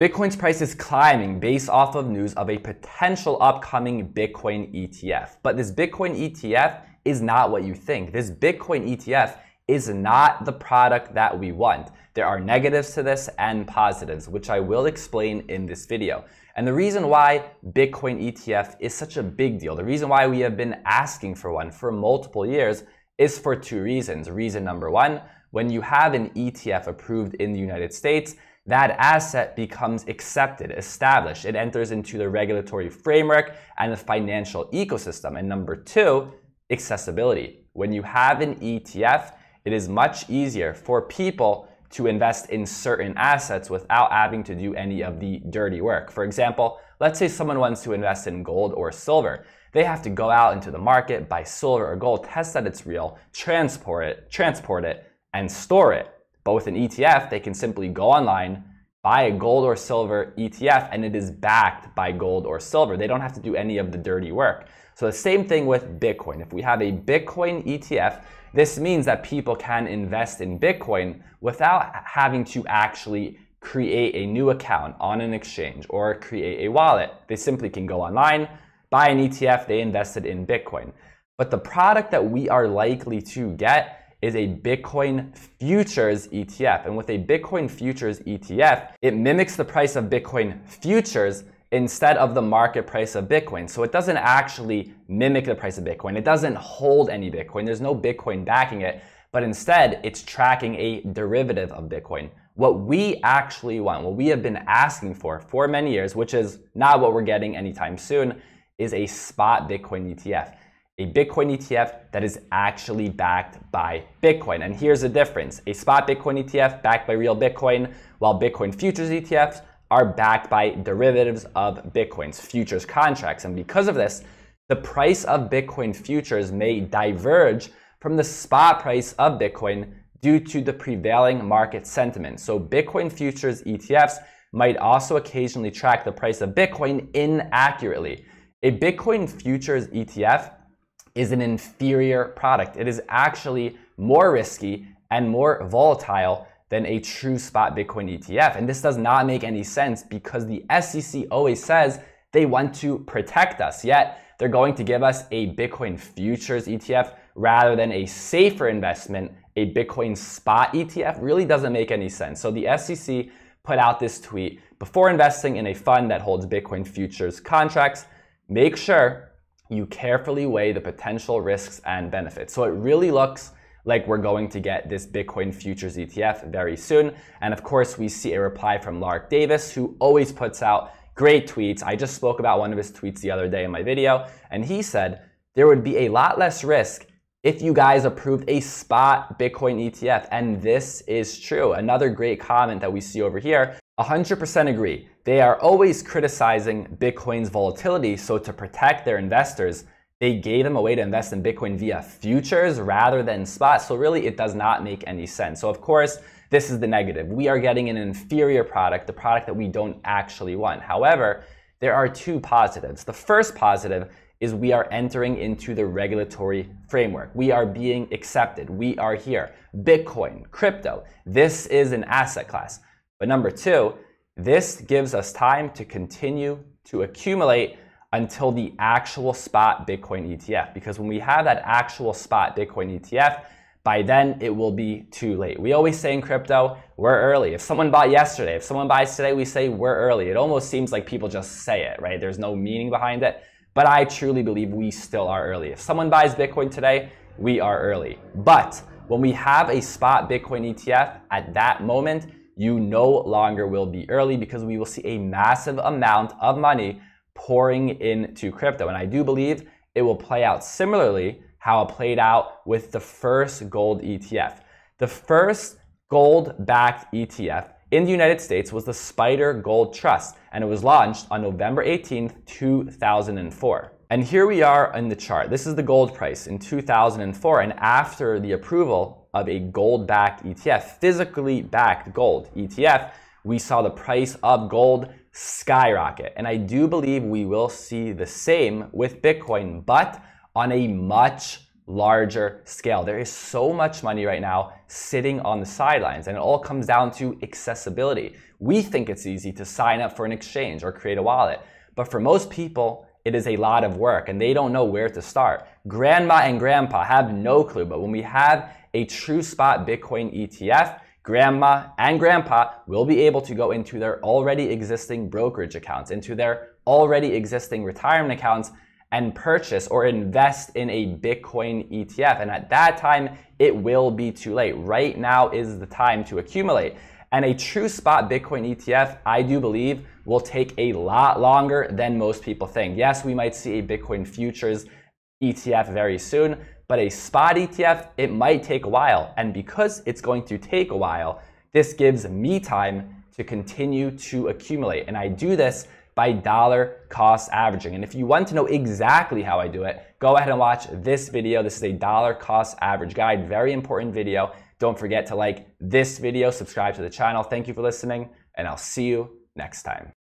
Bitcoin's price is climbing based off of news of a potential upcoming Bitcoin ETF. But this Bitcoin ETF is not what you think. This Bitcoin ETF is not the product that we want. There are negatives to this and positives, which I will explain in this video. And the reason why Bitcoin ETF is such a big deal, the reason why we have been asking for one for multiple years is for two reasons. Reason number one, when you have an ETF approved in the United States, that asset becomes accepted, established. It enters into the regulatory framework and the financial ecosystem. And number two, accessibility. When you have an ETF, it is much easier for people to invest in certain assets without having to do any of the dirty work. For example, let's say someone wants to invest in gold or silver. They have to go out into the market, buy silver or gold, test that it's real, transport it, and store it. But with an ETF, they can simply go online, buy a gold or silver ETF, and it is backed by gold or silver. They don't have to do any of the dirty work. So the same thing with Bitcoin. If we have a Bitcoin ETF, this means that people can invest in Bitcoin without having to actually create a new account on an exchange or create a wallet. They simply can go online, buy an ETF, they invested in Bitcoin. But the product that we are likely to get is a Bitcoin Futures ETF. And with a Bitcoin Futures ETF, it mimics the price of Bitcoin Futures instead of the market price of Bitcoin. So it doesn't actually mimic the price of Bitcoin. It doesn't hold any Bitcoin. There's no Bitcoin backing it, but instead it's tracking a derivative of Bitcoin. What we actually want, what we have been asking for many years, which is not what we're getting anytime soon, is a Spot Bitcoin ETF. A Bitcoin ETF that is actually backed by Bitcoin. And here's the difference. A Spot Bitcoin ETF backed by real Bitcoin, while Bitcoin Futures ETFs are backed by derivatives of Bitcoin's futures contracts. And because of this, the price of Bitcoin futures may diverge from the spot price of Bitcoin due to the prevailing market sentiment. So Bitcoin Futures ETFs might also occasionally track the price of Bitcoin inaccurately. A Bitcoin Futures ETF is an inferior product. It is actually more risky and more volatile than a true spot Bitcoin ETF. And this does not make any sense because the SEC always says they want to protect us, yet they're going to give us a Bitcoin Futures ETF rather than a safer investment, a Bitcoin spot ETF. Really doesn't make any sense. So the SEC put out this tweet: before investing in a fund that holds Bitcoin Futures contracts, make sure you carefully weigh the potential risks and benefits. So it really looks like we're going to get this Bitcoin Futures ETF very soon. And of course, we see a reply from Lark Davis, who always puts out great tweets. I just spoke about one of his tweets the other day in my video, and he said there would be a lot less risk if you guys approved a spot Bitcoin ETF. And this is true. Another great comment that we see over here, 100% agree. They are always criticizing Bitcoin's volatility, so to protect their investors, they gave them a way to invest in Bitcoin via futures rather than spot. So really, it does not make any sense. So of course, this is the negative. We are getting an inferior product, the product that we don't actually want. However, there are two positives. The first positive is we are entering into the regulatory framework. We are being accepted. We are here. Bitcoin, crypto, this is an asset class. But number two, this gives us time to continue to accumulate until the actual spot Bitcoin ETF. Because when we have that actual spot Bitcoin ETF, by then it will be too late. We always say in crypto, we're early. If someone bought yesterday, if someone buys today, we say we're early. It almost seems like people just say it, right? There's no meaning behind it. But I truly believe we still are early. If someone buys Bitcoin today, we are early. But when we have a spot Bitcoin ETF, at that moment, you no longer will be early because we will see a massive amount of money pouring into crypto. And I do believe it will play out similarly how it played out with the first gold ETF. The first gold-backed ETF in the United States was the Spider Gold Trust, and it was launched on November 18th, 2004. And here we are in the chart. This is the gold price in 2004, and after the approval of a gold-backed ETF, physically backed gold ETF, we saw the price of gold skyrocket. And I do believe we will see the same with Bitcoin, but on a much larger scale. There is so much money right now sitting on the sidelines, and it all comes down to accessibility. We think it's easy to sign up for an exchange or create a wallet, but for most people, it is a lot of work and they don't know where to start. Grandma and grandpa have no clue, but when we have a true spot Bitcoin ETF, grandma and grandpa will be able to go into their already existing brokerage accounts, into their already existing retirement accounts, and purchase or invest in a Bitcoin ETF. And at that time, it will be too late. Right now is the time to accumulate. And a true spot Bitcoin ETF, I do believe, will take a lot longer than most people think. Yes, we might see a Bitcoin Futures ETF very soon, but a spot ETF, it might take a while. And because it's going to take a while, this gives me time to continue to accumulate. And I do this by dollar cost averaging. And if you want to know exactly how I do it, go ahead and watch this video. This is a dollar cost average guide, very important video. Don't forget to like this video, subscribe to the channel. Thank you for listening, and I'll see you next time.